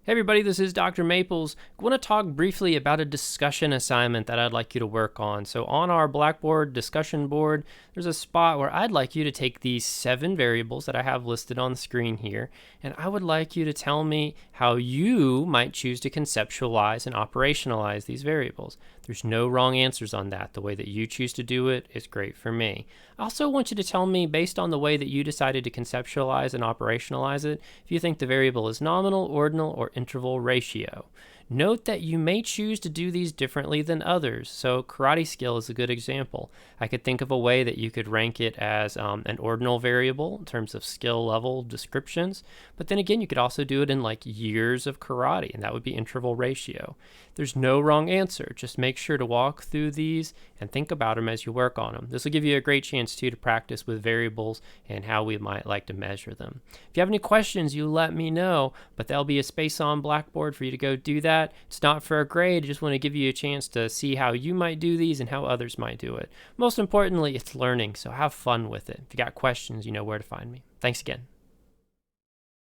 Hey everybody, this is Dr. Maples. I want to talk briefly about a discussion assignment that I'd like you to work on. So on our Blackboard discussion board, there's a spot where I'd like you to take these 7 variables that I have listed on the screen here, and I would like you to tell me how you might choose to conceptualize and operationalize these variables. There's no wrong answers on that. The way that you choose to do it is great for me. I also want you to tell me, based on the way that you decided to conceptualize and operationalize it, if you think the variable is nominal, ordinal, or interval ratio. Note that you may choose to do these differently than others. So karate skill is a good example. I could think of a way that you could rank it as an ordinal variable in terms of skill level descriptions, but then again you could also do it in like years of karate, and that would be interval ratio. There's no wrong answer. Just make sure to walk through these and think about them as you work on them. This will give you a great chance too to practice with variables and how we might like to measure them. If you have any questions, you let me know, but there'll be a space on Blackboard for you to go do that. It's not for a grade. I just want to give you a chance to see how you might do these and how others might do it. Most importantly, it's learning, so have fun with it. If you got questions, you know where to find me. Thanks again.